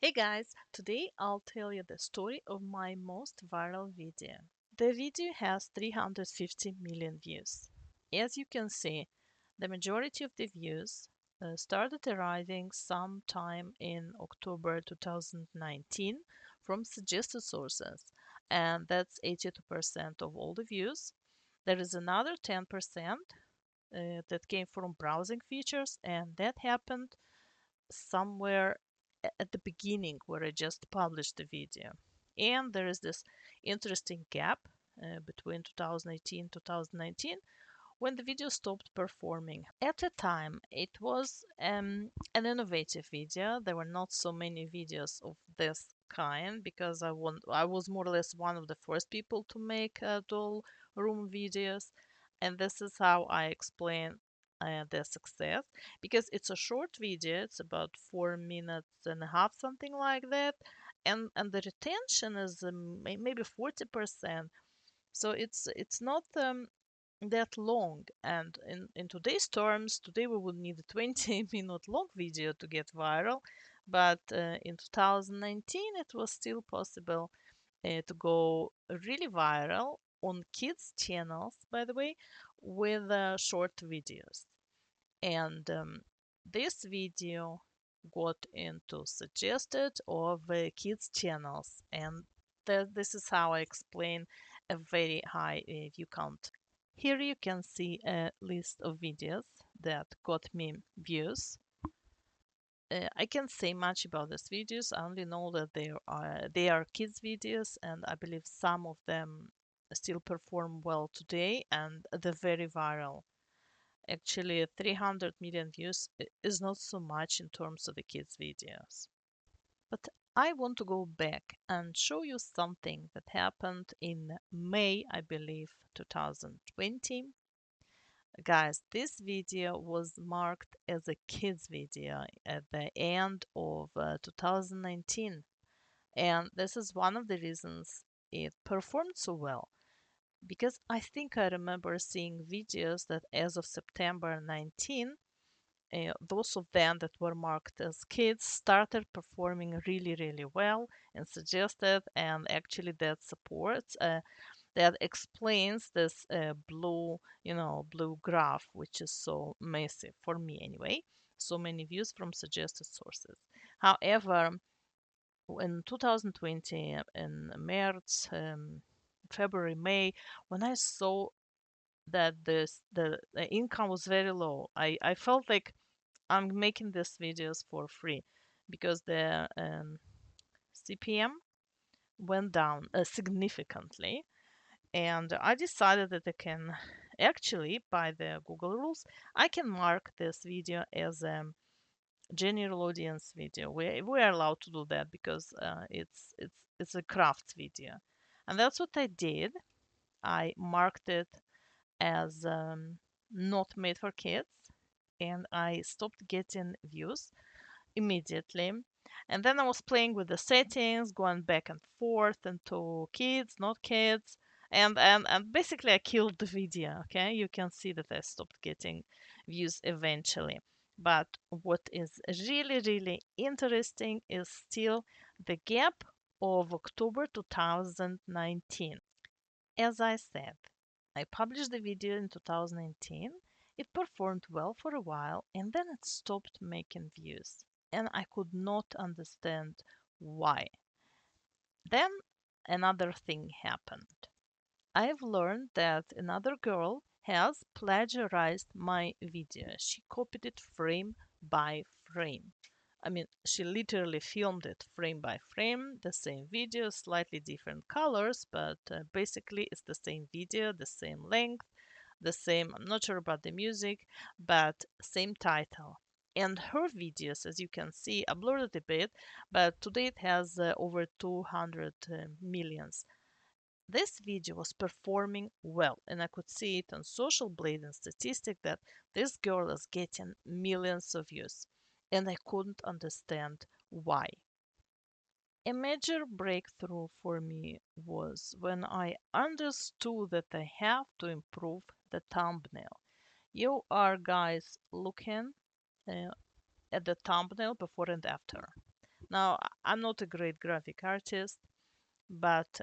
Hey guys, today I'll tell you the story of my most viral video. The video has 350 million views. As you can see, the majority of the views started arriving sometime in October 2019 from suggested sources, and that's 82% of all the views. There is another 10% that came from browsing features, and that happened somewhere at the beginning where I just published the video. And there is this interesting gap between 2018 2019 when the video stopped performing. At the time, it was an innovative video. There were not so many videos of this kind because I was more or less one of the first people to make doll room videos, and this is how I explain the success because it's a short video. It's about 4 minutes and a half, something like that, and the retention is maybe 40%. So it's not that long, and in today's terms, today we would need a 20-minute long video to get viral, but in 2019 it was still possible to go really viral on kids channels, by the way, with short videos. And this video got into suggested of kids channels, and this is how I explain a very high view count. Here you can see a list of videos that got me views. I can't say much about these videos. I only know that they are kids videos, and I believe some of them still perform well today, and they're very viral. Actually, 300 million views is not so much in terms of the kids videos. But I want to go back and show you something that happened in May, I believe, 2020. Guys, this video was marked as a kids video at the end of 2019. And this is one of the reasons it performed so well. Because I think I remember seeing videos that as of September 19, those of them that were marked as kids started performing really, really well and suggested, and actually that supports, that explains this blue graph, which is so massive for me anyway. So many views from suggested sources. However, in 2020, in March, February, May, when I saw that the income was very low, I felt like I'm making these videos for free because the CPM went down significantly, and I decided that I can actually, by the Google rules, I can mark this video as a general audience video. We are allowed to do that because it's a craft video, and that's what I did. I marked it as not made for kids, and I stopped getting views immediately. And then I was playing with the settings, going back and forth into kids, not kids. And basically I killed the video. Okay, you can see that I stopped getting views eventually. But what is really, really interesting is still the gap of October 2019. As I said, I published the video in 2019. It performed well for a while and then it stopped making views. And I could not understand why. Then another thing happened. I've learned that another girl has plagiarized my video. She copied it frame by frame. I mean, she literally filmed it frame by frame, the same video, slightly different colors, but basically it's the same video, the same length, the same, I'm not sure about the music, but same title. And her videos, as you can see, I blurred it a bit, but today it has over 200 millions. This video was performing well, and I could see it on Social Blade and statistic that this girl is getting millions of views, and I couldn't understand why. A major breakthrough for me was when I understood that I have to improve the thumbnail. You are guys looking uh, at the thumbnail before and after. Now, I'm not a great graphic artist, but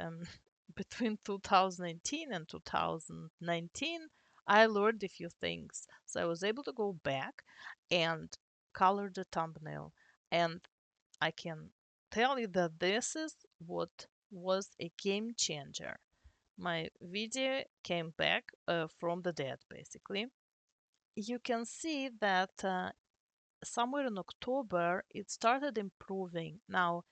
between 2018 and 2019, I learned a few things. So I was able to go back and color the thumbnail. And I can tell you that this is what was a game changer. My video came back from the dead, basically. You can see that somewhere in October it started improving. Now,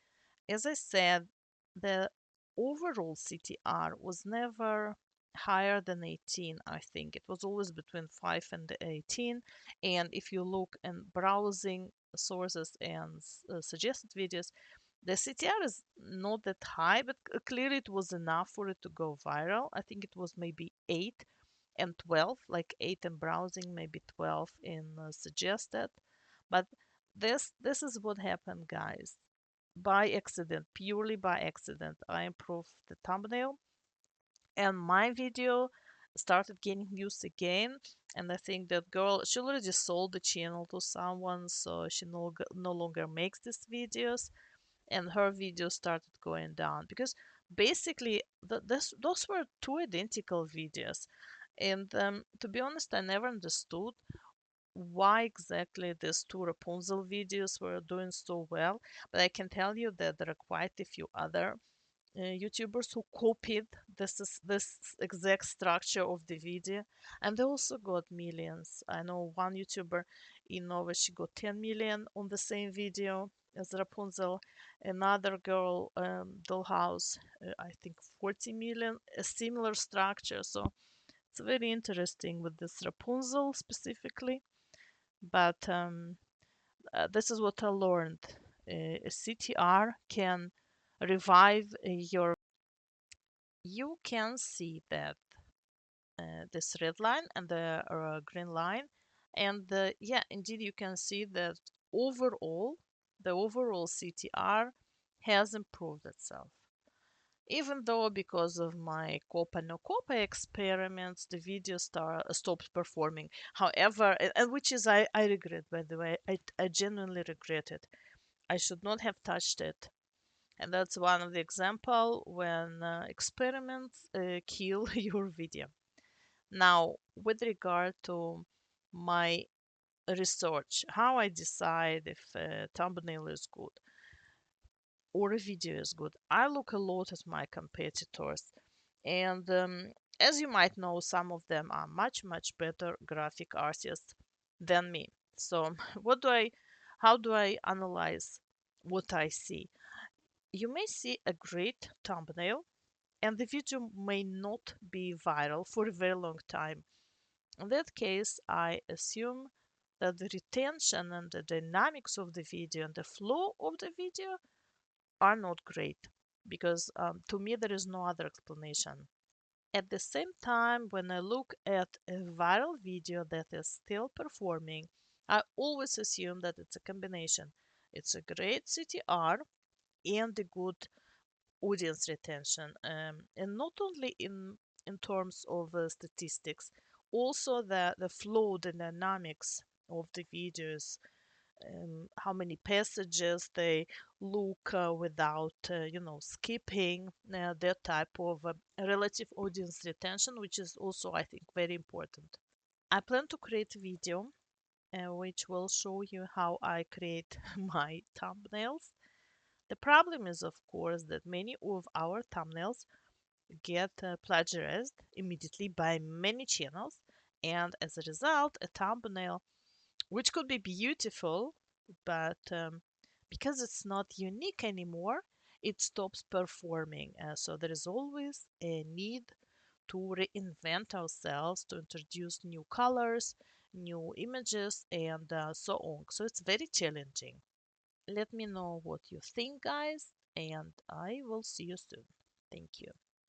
as I said, the overall CTR was never higher than 18, I think. It was always between 5 and 18. And if you look in browsing sources and suggested videos, the CTR is not that high, but clearly it was enough for it to go viral. I think it was maybe 8 and 12, like 8 in browsing, maybe 12 in suggested. But this is what happened, guys. By accident, purely by accident, I improved the thumbnail, and my video started gaining views again. And I think that girl, she already sold the channel to someone, so she no longer makes these videos, and her videos started going down because basically those were two identical videos. And to be honest, I never understood why exactly these two Rapunzel videos were doing so well, but I can tell you that there are quite a few other YouTubers who copied this exact structure of the video, and they also got millions. I know one YouTuber in Norway, she got 10 million on the same video as Rapunzel. Another girl, Dollhouse, I think 40 million, a similar structure. So it's very interesting with this Rapunzel specifically. But this is what I learned. A CTR can revive your. You can see that this red line and the green line, and yeah, indeed, you can see that overall, the overall CTR has improved itself. Even though because of my Copa no Copa experiments, the video stopped performing. However, and which is I regret, by the way, I genuinely regret it. I should not have touched it. And that's one of the example when experiments kill your video. Now, with regard to my research, how I decide if a thumbnail is good or a video is good, I look a lot at my competitors. And as you might know, some of them are much, much better graphic artists than me. So, how do I analyze what I see? You may see a great thumbnail, and the video may not be viral for a very long time. In that case, I assume that the retention and the dynamics of the video and the flow of the video are not great, because to me there is no other explanation. At the same time, when I look at a viral video that is still performing, I always assume that it's a combination. It's a great CTR and a good audience retention, and not only in terms of statistics, also the flow, the dynamics of the videos, how many passages they look without skipping, that type of relative audience retention, which is also, I think, very important. I plan to create a video which will show you how I create my thumbnails. The problem is, of course, that many of our thumbnails get plagiarized immediately by many channels, and as a result, a thumbnail, which could be beautiful, but because it's not unique anymore, it stops performing. So there is always a need to reinvent ourselves, to introduce new colors, new images, and so on. So it's very challenging. Let me know what you think, guys, and I will see you soon. Thank you.